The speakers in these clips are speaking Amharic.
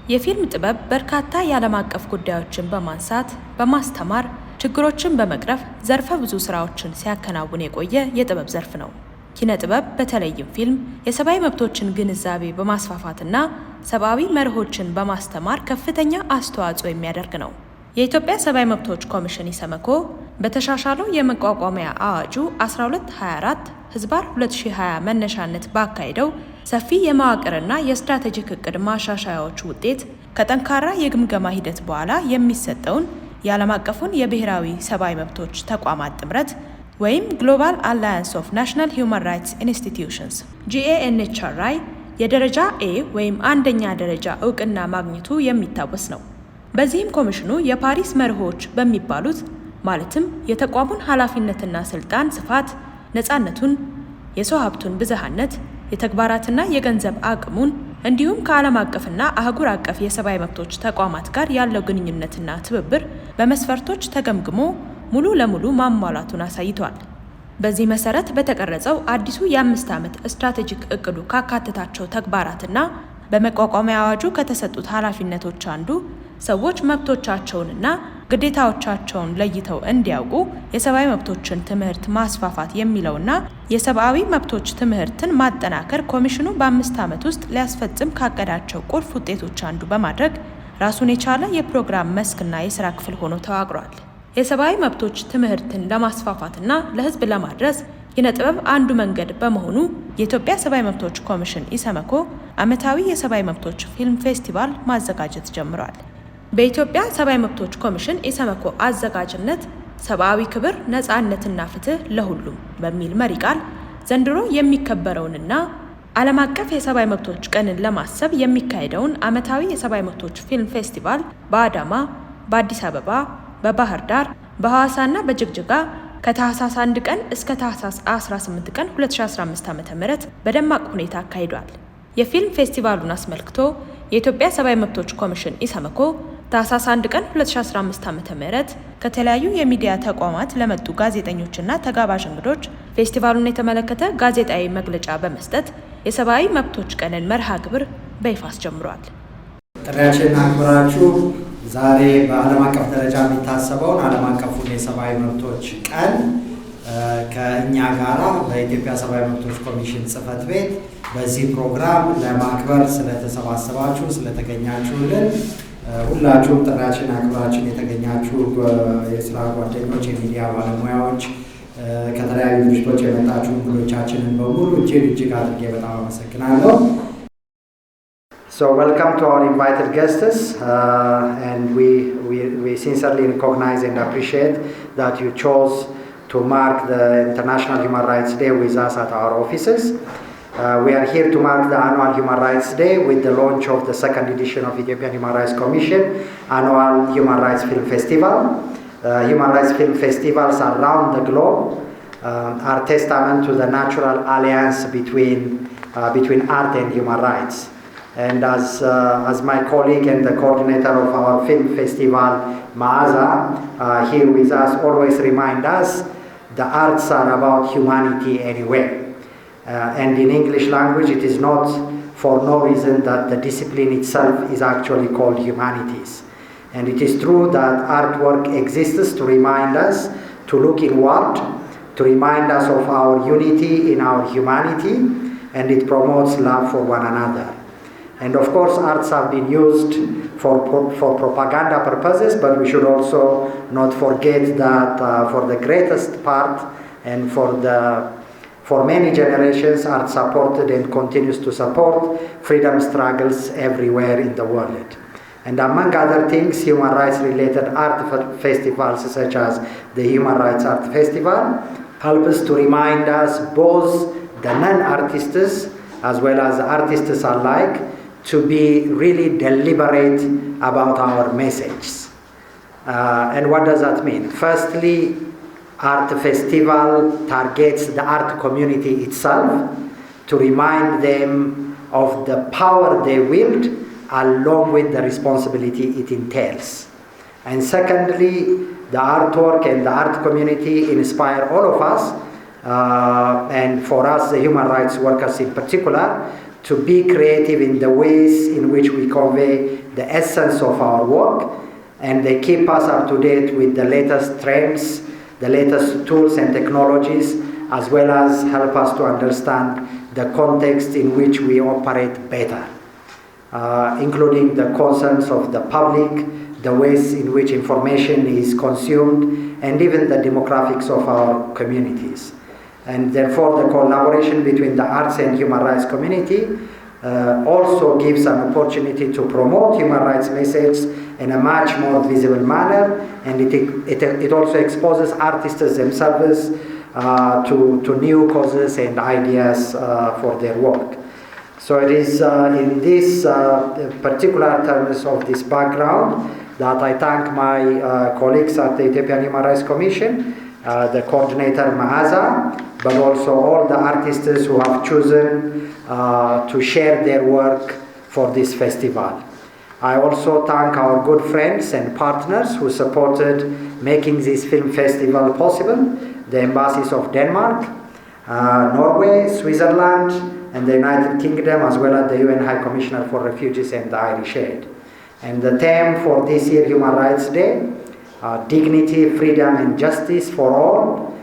የፊልም ጥበብ በርካታ የዓለም አቀፍ ጉዳዮችን በማንሳት በማስተማር ችግሮችን በመቅረፍ ዘርፈ ብዙ ስራዎችን ሲያከናውን የቆየ የጥበብ ዘርፍ ነው። ኪነ ጥበብ በተለይም ፊልም የሰብአዊ መብቶችን ግንዛቤ በማስፋፋትና ሰብአዊ መርሆችን በማስተማር ከፍተኛ አስተዋጽኦ የሚያደርግ ነው። የኢትዮጵያ ሰብአዊ መብቶች ኮሚሽን ኢሰመኮ በተሻሻለው የመቋቋሚያ አዋጁ 1224 ህዝባር 2020 መነሻነት ባካሄደው ሰፊ የመዋቅርና የስትራቴጂክ እቅድ ማሻሻያዎች ውጤት ከጠንካራ የግምገማ ሂደት በኋላ የሚሰጠውን የዓለም አቀፉን የብሔራዊ ሰብአዊ መብቶች ተቋማት ጥምረት ወይም ግሎባል አላያንስ ኦፍ ናሽናል ሂውማን ራይትስ ኢንስቲትዩሽንስ GANHRI የደረጃ A ወይም አንደኛ ደረጃ እውቅና ማግኘቱ የሚታወስ ነው። በዚህም ኮሚሽኑ የፓሪስ መርሆች በሚባሉት ማለትም የተቋሙን ኃላፊነትና ስልጣን ስፋት፣ ነፃነቱን፣ የሰው ሀብቱን ብዝሃነት፣ የተግባራትና የገንዘብ አቅሙን እንዲሁም ከዓለም አቀፍና አህጉር አቀፍ የሰብአዊ መብቶች ተቋማት ጋር ያለው ግንኙነትና ትብብር በመስፈርቶች ተገምግሞ ሙሉ ለሙሉ ማሟላቱን አሳይቷል። በዚህ መሰረት በተቀረጸው አዲሱ የ5 ዓመት ስትራቴጂክ እቅዱ ካካተታቸው ተግባራትና በመቋቋሚያ አዋጁ ከተሰጡት ኃላፊነቶች አንዱ ሰዎች መብቶቻቸውንና ግዴታዎቻቸውን ለይተው እንዲያውቁ የሰብአዊ መብቶችን ትምህርት ማስፋፋት የሚለውና የሰብአዊ መብቶች ትምህርትን ማጠናከር ኮሚሽኑ በ5 ዓመት ውስጥ ሊያስፈጽም ካቀዳቸው ቁልፍ ውጤቶች አንዱ በማድረግ ራሱን የቻለ የፕሮግራም መስክና የስራ ክፍል ሆኖ ተዋቅሯል። የሰብአዊ መብቶች ትምህርትን ለማስፋፋትና ለሕዝብ ለማድረስ ኪነ ጥበብ አንዱ መንገድ በመሆኑ የኢትዮጵያ ሰብአዊ መብቶች ኮሚሽን ኢሰመኮ ዓመታዊ የሰብአዊ መብቶች ፊልም ፌስቲቫል ማዘጋጀት ጀምሯል። በኢትዮጵያ ሰብአዊ መብቶች ኮሚሽን ኢሰመኮ አዘጋጅነት ሰብአዊ ክብር፣ ነፃነትና ፍትህ ለሁሉም በሚል መሪ ቃል ዘንድሮ የሚከበረውንና ዓለም አቀፍ የሰብአዊ መብቶች ቀንን ለማሰብ የሚካሄደውን ዓመታዊ የሰብአዊ መብቶች ፊልም ፌስቲቫል በአዳማ፣ በአዲስ አበባ፣ በባህር ዳር፣ በሐዋሳና በጅግጅጋ ከታህሳስ 1 ቀን እስከ ታህሳስ 18 ቀን 2015 ዓ.ም በደማቅ ሁኔታ አካሂዷል። የፊልም ፌስቲቫሉን አስመልክቶ የኢትዮጵያ ሰብአዊ መብቶች ኮሚሽን ኢሰመኮ ታህሳስ 1 ቀን 2015 ዓ.ም ከተለያዩ የሚዲያ ተቋማት ለመጡ ጋዜጠኞችና ተጋባዥ እንግዶች ፌስቲቫሉን የተመለከተ ጋዜጣዊ መግለጫ በመስጠት የሰብአዊ መብቶች ቀንን መርሃ ግብር በይፋ አስጀምሯል። ጥሪያችንን አክብራችሁ ዛሬ በዓለም አቀፍ ደረጃ የሚታሰበውን ዓለም አቀፉን የሰብአዊ መብቶች ቀን ከእኛ ጋራ በኢትዮጵያ ሰብአዊ መብቶች ኮሚሽን ጽሕፈት ቤት በዚህ ፕሮግራም ለማክበር ስለተሰባሰባችሁ ስለተገኛችሁልን ሁላችሁም ጥሪያችንን አክብራችሁ የተገኛችሁ የስራ ጓደኞች፣ የሚዲያ ባለሙያዎች፣ ከተለያዩ ድርጅቶች የመጣችሁ እንግዶቻችንን በሙሉ እጅግ አድርጌ በጣም አመሰግናለሁ። So welcome to our invited guests, and we sincerely recognize and appreciate that you chose to mark the International Human Rights Day with us at our offices. We are here to mark the annual Human Rights Day with the launch of the second edition of Ethiopian Human Rights Commission annual Human Rights Film Festival. Human Rights Film Festivals around the globe are testament to the natural alliance between art and human rights. And as my colleague and the coordinator of our film festival, Maaza, here with us, always remind us, the arts are about humanity anywhere. And in English language, it is not for no reason that the discipline itself is actually called humanities. And it is true that artwork exists to remind us to look inward, to remind us of our unity in our humanity, and it promotes love for one another. And of course, arts have been used for propaganda purposes, but we should also not forget that for the greatest part and for many generations, art supported and continues to support freedom struggles everywhere in the world. And among other things, human rights related art festivals such as the Human Rights Art Festival help us to remind us, both the non-artists as well as artists alike, to be really deliberate about our messages. And what does that mean? Firstly, art festival targets the art community itself to remind them of the power they wield along with the responsibility it entails. And secondly, the artwork and the art community inspire all of us, and for us, the human rights workers in particular, to be creative in the ways in which we convey the essence of our work, and they keep us up to date with the latest trends, the latest tools and technologies, as well as help us to understand the context in which we operate better, including the concerns of the public, the ways in which information is consumed, and even the demographics of our communities. And therefore, the collaboration between the arts and human rights community also gives an opportunity to promote human rights messages in a much more visible manner, and it also exposes artists themselves to new causes and ideas for their work. So it is in this particular terms of this background that I thank my colleagues at the Ethiopian Human Rights Commission, the coordinator Maaza, but also all the artists who have chosen to share their work for this festival. I also thank our good friends and partners who supported making this film festival possible, the embassies of Denmark, Norway, Switzerland, and the United Kingdom, as well as the UN High Commissioner for Refugees and the Irish Aid. And the theme for this year Human Rights Day, dignity, freedom, and justice for all,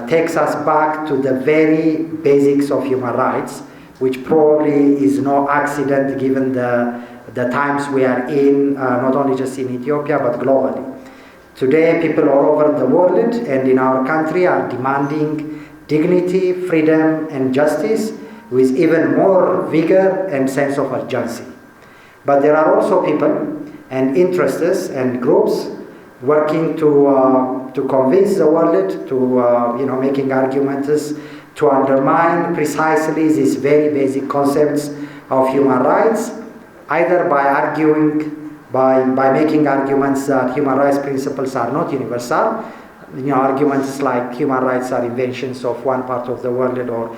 takes us back to the very basics of human rights, which probably is no accident given the times we are in, not only just in Ethiopia, but globally. Today, people all over the world and in our country are demanding dignity, freedom, and justice with even more vigor and sense of urgency. But there are also people and interests and groups working to convince the world, to making arguments to undermine precisely these very basic concepts of human rights, either by making arguments that human rights principles are not universal, arguments like human rights are inventions of one part of the world or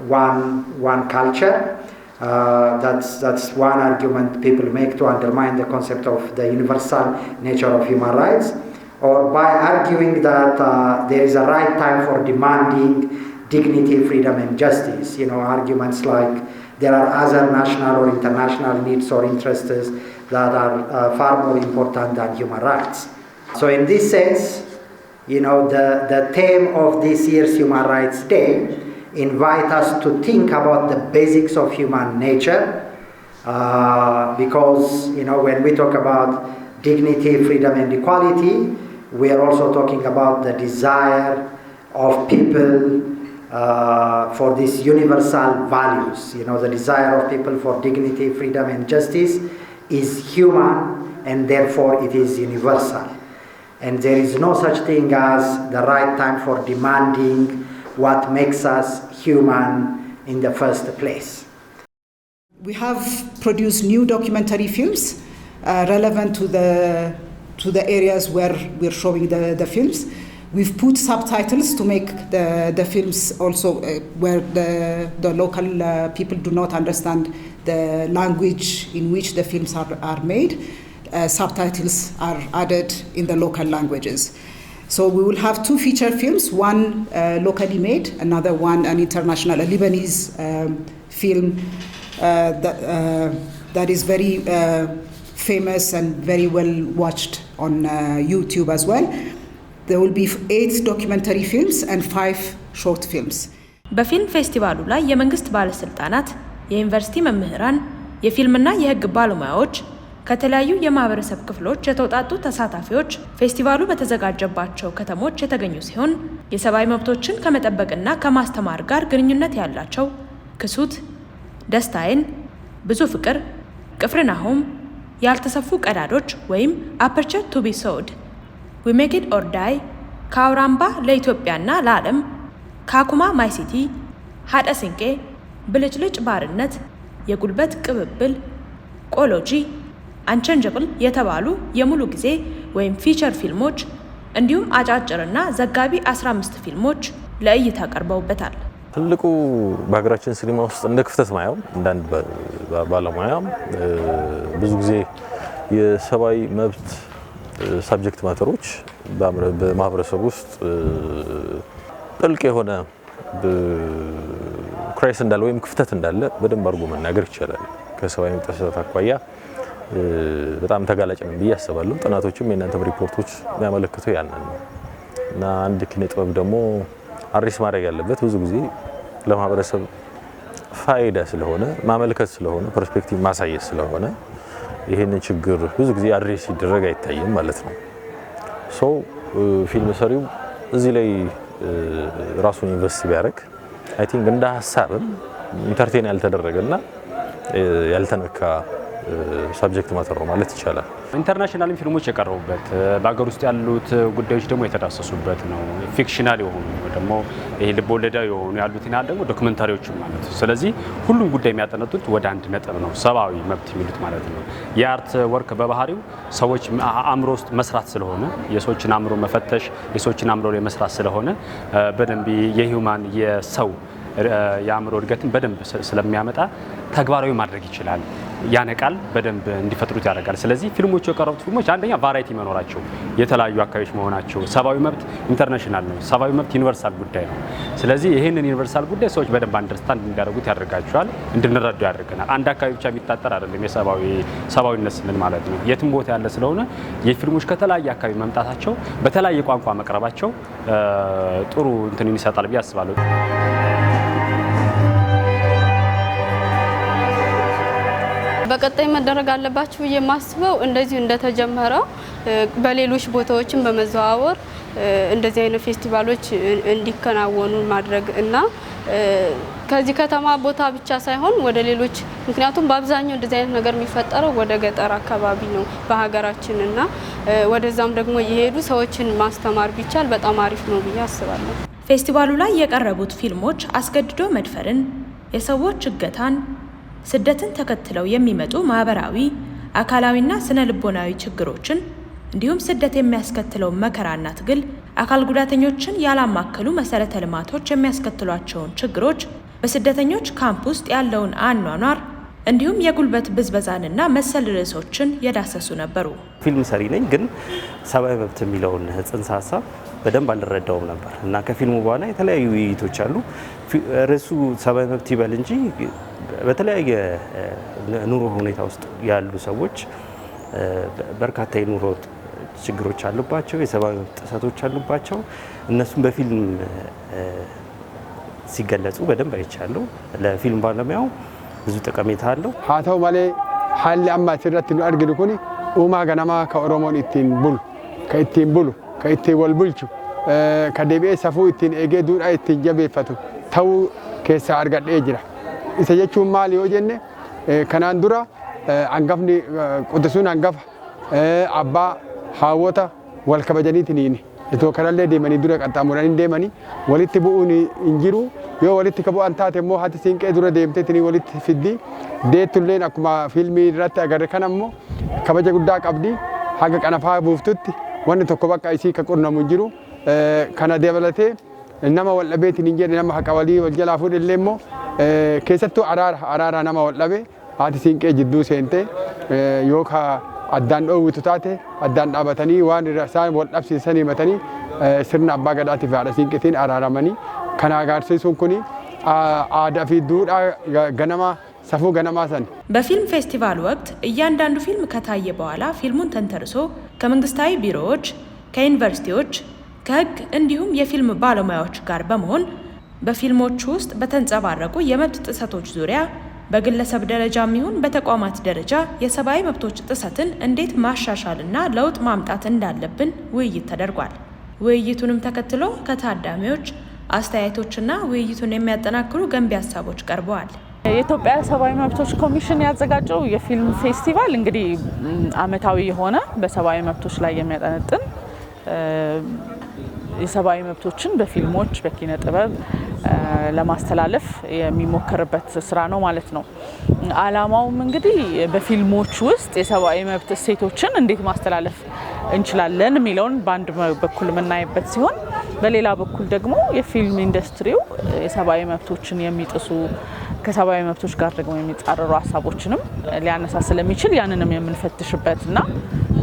one culture. That's one argument people make to undermine the concept of the universal nature of human rights, or by arguing that there is a right time for demanding dignity, freedom, and justice. Arguments like there are other national or international needs or interests that are far more important than human rights. So in this sense, the theme of this year's Human Rights Day invite us to think about the basics of human nature, because when we talk about dignity, freedom, and equality, we are also talking about the desire of people for these universal values. The desire of people for dignity, freedom, and justice is human, and therefore it is universal. And there is no such thing as the right time for demanding what makes us human in the first place. We have produced new documentary films relevant to the areas where we're showing the films. We've put subtitles to make the films also where the local people do not understand the language in which the films are made. Subtitles are added in the local languages. So we will have two feature films, one locally made, another one an international, a Lebanese film that is very famous and very well watched on YouTube as well. There will be 8 documentary films and 5 short films. በፊልም ፌስቲቫሉ ላይ የመንግስት ባለስልጣናት፣ የዩኒቨርሲቲ መምህራን፣ የፊልምና የህግ ባለሙያዎች ከተለያዩ የማህበረሰብ ክፍሎች የተውጣጡ ተሳታፊዎች ፌስቲቫሉ በተዘጋጀባቸው ከተሞች የተገኙ ሲሆን የሰብአዊ መብቶችን ከመጠበቅና ከማስተማር ጋር ግንኙነት ያላቸው ክሱት፣ ደስታዬን፣ ብዙ ፍቅር፣ ቅፍርናሆም፣ ያልተሰፉ ቀዳዶች ወይም አፐርቸር ቱ ቢ ሶድ፣ ዊ ሜክ ኢት ኦር ዳይ፣ ከአውራምባ ለኢትዮጵያና ለዓለም፣ ካኩማ ማይ ሲቲ፣ ሀደ ስንቄ፣ ብልጭልጭ ባርነት፣ የጉልበት ቅብብል፣ ቆሎጂ፣ አንቸንጀብል የተባሉ የሙሉ ጊዜ ወይም ፊቸር ፊልሞች እንዲሁም አጫጭርና ዘጋቢ 15 ፊልሞች ለእይታ ቀርበውበታል። ትልቁ በሀገራችን ሲኒማ ውስጥ እንደ ክፍተት ማየው እንዳንድ ባለሙያ ብዙ ጊዜ የሰብአዊ መብት ሳብጀክት ማተሮች በማህበረሰብ ውስጥ ጥልቅ የሆነ ክራይስ እንዳለ ወይም ክፍተት እንዳለ በደንብ አድርጎ መናገር ይቻላል። ከሰብአዊ መብት ጥሰት አኳያ በጣም ተጋላጭ ነው ብዬ አስባለሁ። ጥናቶችም የእናንተም ሪፖርቶች የሚያመለክተው ያንን ነው እና አንድ ኪነ ጥበብ ደግሞ አድሬስ ማድረግ ያለበት ብዙ ጊዜ ለማህበረሰብ ፋይዳ ስለሆነ ማመልከት ስለሆነ ፐርስፔክቲቭ ማሳየት ስለሆነ ይሄንን ችግር ብዙ ጊዜ አድሬስ ሲደረግ አይታይም ማለት ነው። ሶ ፊልም ሰሪው እዚህ ላይ ራሱን ኢንቨስት ቢያደርግ አይ ቲንክ እንደ ሀሳብም ኢንተርቴን ያልተደረገና ያልተነካ ሰብጀክት ማተር ነው ማለት ይቻላል። ኢንተርናሽናል ፊልሞች የቀረቡበት በአገር ውስጥ ያሉት ጉዳዮች ደግሞ የተዳሰሱበት ነው። ፊክሽናል የሆኑ ደግሞ ይሄ ልቦለዳዊ የሆኑ ያሉትና ደግሞ ዶክመንታሪዎችም ማለት ነው። ስለዚህ ሁሉም ጉዳይ የሚያጠነጡት ወደ አንድ ነጥብ ነው፣ ሰብአዊ መብት የሚሉት ማለት ነው። የአርት ወርክ በባህሪው ሰዎች አእምሮ ውስጥ መስራት ስለሆነ የሰዎችን አእምሮ መፈተሽ የሰዎችን አእምሮ ላይ መስራት ስለሆነ በደንብ የሂውማን የሰው የአእምሮ እድገትን በደንብ ስለሚያመጣ ተግባራዊ ማድረግ ይችላል። ያነቃል፣ በደንብ እንዲፈጥሩት ያደርጋል። ስለዚህ ፊልሞቹ የቀረቡት ፊልሞች አንደኛ ቫራይቲ መኖራቸው፣ የተለያዩ አካባቢዎች መሆናቸው፣ ሰብአዊ መብት ኢንተርናሽናል ነው፣ ሰብአዊ መብት ዩኒቨርሳል ጉዳይ ነው። ስለዚህ ይሄንን ዩኒቨርሳል ጉዳይ ሰዎች በደንብ አንደርስታንድ እንዲያደርጉት ያደርጋቸዋል፣ እንድንረዱ ያደርገናል። አንድ አካባቢ ብቻ የሚታጠር አይደለም የሰብአዊነት ስንል ማለት ነው። የትም ቦታ ያለ ስለሆነ የፊልሞች ከተለያየ አካባቢ መምጣታቸው በተለያየ ቋንቋ መቅረባቸው ጥሩ እንትን ይሰጣል ብዬ አስባለሁ። በቀጣይ መደረግ አለባችሁ የማስበው እንደዚህ እንደተጀመረው በሌሎች ቦታዎችን በመዘዋወር እንደዚህ አይነት ፌስቲቫሎች እንዲከናወኑ ማድረግ እና ከዚህ ከተማ ቦታ ብቻ ሳይሆን ወደ ሌሎች ምክንያቱም በአብዛኛው እንደዚህ አይነት ነገር የሚፈጠረው ወደ ገጠር አካባቢ ነው በሀገራችን እና ወደዛም ደግሞ እየሄዱ ሰዎችን ማስተማር ቢቻል በጣም አሪፍ ነው ብዬ አስባለሁ። ፌስቲቫሉ ላይ የቀረቡት ፊልሞች አስገድዶ መድፈርን፣ የሰዎች እገታን፣ ስደትን ተከትለው የሚመጡ ማህበራዊ፣ አካላዊና ስነ ልቦናዊ ችግሮችን እንዲሁም ስደት የሚያስከትለው መከራና ትግል፣ አካል ጉዳተኞችን ያላማከሉ መሰረተ ልማቶች የሚያስከትሏቸውን ችግሮች፣ በስደተኞች ካምፕ ውስጥ ያለውን አኗኗር እንዲሁም የጉልበት ብዝበዛንና መሰል ርዕሶችን የዳሰሱ ነበሩ። ፊልም ሰሪ ነኝ፣ ግን ሰብአዊ መብት የሚለውን ጽንሰ ሀሳብ በደንብ አልረዳውም ነበር እና ከፊልሙ በኋላ የተለያዩ ውይይቶች አሉ። ርዕሱ ሰብአዊ መብት ይበል እንጂ በተለያየ ኑሮ ሁኔታ ውስጥ ያሉ ሰዎች በርካታ የኑሮ ችግሮች አሉባቸው፣ የሰብአዊ መብት ጥሰቶች አሉባቸው። እነሱም በፊልም ሲገለጹ በደንብ አይቻለሁ። ለፊልም ባለሙያው ብዙ ጠቀሜታ አለው። ሀተው ማለ ሀል አማ ሲረት ነው አርግዱ ኩኒ ኡማ ገናማ ከኦሮሞን ኢቲን ቡሉ ከኢቲን ወልቡልቹ ከደቢኤ ሰፉ ኢቲን ኤጌ ዱራ ኢቲን ጀቤፈቱ ተው ከሳ አርጋዴ ጅራ ኢሰየቹ ማል ይወጀነ ከናን ዱራ አንጋፍኒ ቁድሱን አንጋፍ አባ ሀወታ ወልከበጀኒትኒኒ እቶ ከራለ ደመኒ ዱራ ቀጣሙራን ደመኒ ወሊት ቡኡኒ እንጂሩ ዮ ወሊት ከቡ አንታተ ሞ ሀቲ ሲንቄ ዱራ ደምቴትኒ ወሊት ፊዲ ዴቱሌን አኩማ ፊልሚ ራት አገረ ከነሞ ከበጀ ጉዳ ቀብዲ ሀገ ቀነፋ ቡፍቱቲ ወን ተኮ በቃ እሲ ከቁርነሙ እንጂሩ ከና ደበለቴ nama wal'abeetiin hin jedhe nama haqa walii wal jalaa fuudhillee immoo keessattuu araara nama wal'abe haati siinqee jidduu seente yookaan addaan dhoowwitu taate addaan dhaabatanii waan isaan wal dhabsiisan himatanii sirna abbaa gadaatiif haadha siinqeetiin araaramanii kana agarsiisuun kun aadaa fi duudhaa ganama ሰፉ ገነማሰን በፊልም ፌስቲቫል ወቅት እያንዳንዱ ፊልም ከታየ በኋላ ፊልሙን ተንተርሶ ከመንግስታዊ ቢሮዎች፣ ከዩኒቨርሲቲዎች፣ ከህግ እንዲሁም የፊልም ባለሙያዎች ጋር በመሆን በፊልሞቹ ውስጥ በተንጸባረቁ የመብት ጥሰቶች ዙሪያ በግለሰብ ደረጃም ይሁን በተቋማት ደረጃ የሰብአዊ መብቶች ጥሰትን እንዴት ማሻሻልና ለውጥ ማምጣት እንዳለብን ውይይት ተደርጓል። ውይይቱንም ተከትሎ ከታዳሚዎች አስተያየቶችና ውይይቱን የሚያጠናክሩ ገንቢ ሀሳቦች ቀርበዋል። የኢትዮጵያ ሰብአዊ መብቶች ኮሚሽን ያዘጋጀው የፊልም ፌስቲቫል እንግዲህ ዓመታዊ የሆነ በሰብአዊ መብቶች ላይ የሚያጠነጥን የሰብአዊ መብቶችን በፊልሞች በኪነ ጥበብ ለማስተላለፍ የሚሞከርበት ስራ ነው ማለት ነው። ዓላማውም እንግዲህ በፊልሞች ውስጥ የሰብአዊ መብት እሴቶችን እንዴት ማስተላለፍ እንችላለን የሚለውን በአንድ በኩል የምናይበት ሲሆን በሌላ በኩል ደግሞ የፊልም ኢንዱስትሪው የሰብአዊ መብቶችን የሚጥሱ ከሰብአዊ መብቶች ጋር ደግሞ የሚጻረሩ ሐሳቦችንም ሊያነሳ ስለሚችል ያንንም የምንፈትሽበትና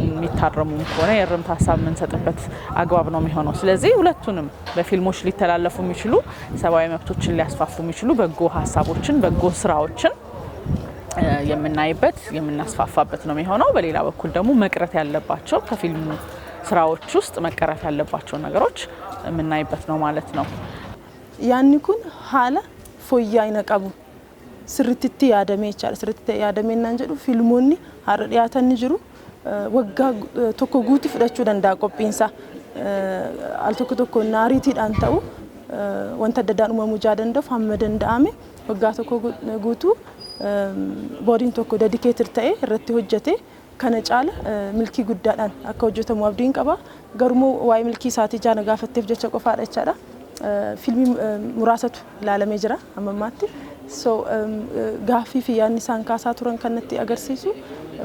የሚታረሙም ከሆነ የርምት ሐሳብ የምንሰጥበት አግባብ ነው የሚሆነው። ስለዚህ ሁለቱንም በፊልሞች ሊተላለፉ የሚችሉ ሰብአዊ መብቶችን ሊያስፋፉ የሚችሉ በጎ ሐሳቦችን በጎ ስራዎችን የምናይበት የምናስፋፋበት ነው የሚሆነው። በሌላ በኩል ደግሞ መቅረት ያለባቸው ከፊልሙ ስራዎች ውስጥ መቀረፍ ያለባቸው ነገሮች የምናይበት ነው ማለት ነው። ያንኩን ሐላ ፎያ ይነቀቡ ስርትቲ ያደሜ ይቻላል ስርትቲ ያደሜና እንጀዱ ፊልሞኒ ያተን ጅሩ ወጋ ቶኮ ጉቲ ፍዳቹ ደንዳ ቆጲንሳ አልቶኮ ቶኮ ናሪቲ ዳንታው ወንተ ደዳኑ መሙጃ ደንደፍ ሐመደን ዳሜ ወጋ ቶኮ ጉቱ ቦዲን ቶኮ ዴዲኬትድ ታኤ ረቲ ሆጀቴ ከነጫለ ምልኪ ጉዳዳን አከወጀተ ሙአብዲን ቀባ ገርሞ ዋይ ምልኪ ሳቲጃ ነጋፈተፍ ጀቸ ቆፋዳ ይቻላ ፊልሚ ሙራሰቱ ላለሜ ጅራ አመማቲ ሶ ጋፊ ፊያኒ ሳንካሳ ቱረን ከነቲ አገርሲሱ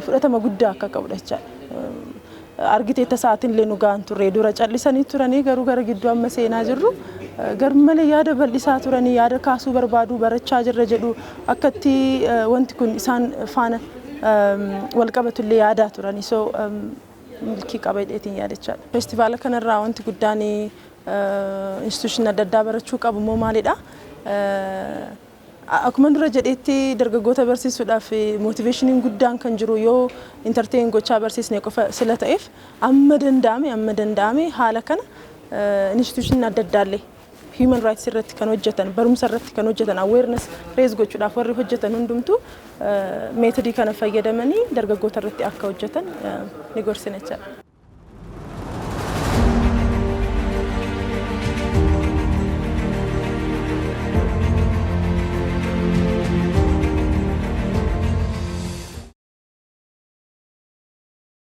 ፍለተማ ጉዳ አከቀብዳ ይቻላ አርጊቴ ተሳአትን ለኑ ጋንቱ ሬዱራ ጫሊሰኒ ቱረኒ ገሩ ገረ ግዱ አመሰና ጅሩ ገርመለ ያደ በልሳ ቱረኒ ያደ ካሱ በርባዱ በረቻ ጅረጀዱ አከቲ ወንቲ ኩን ኢሳን ፋነ ወልቀበቱ ለያዳ ቱረኒ ሶ ምልኪ ቀበዴቲን ያደቻል ፌስቲቫል ከነራ ወንቲ ጉዳኒ ኢንስቲትዩሽን ደዳበረቹ ቀብሞ ማሊዳ አኩመን ረጀዴቲ ደርገጎተ በርሲሱዳፍ ሞቲቬሽኒን ጉዳን ከንጅሩ ዮ ኢንተርቴይን ጎቻ በርሲስ ነው ቆፈ ስለተኤፍ አመደንዳሜ ሐለከነ ኢንስቲትዩሽን ደዳለ human rights irratti kan hojjetan barumsa irratti kan hojjetan awareness raise gochuudhaaf warri hojjetan hundumtu methodii kana fayyadamanii dargaggoota irratti akka hojjetan ni gorsina jechuudha.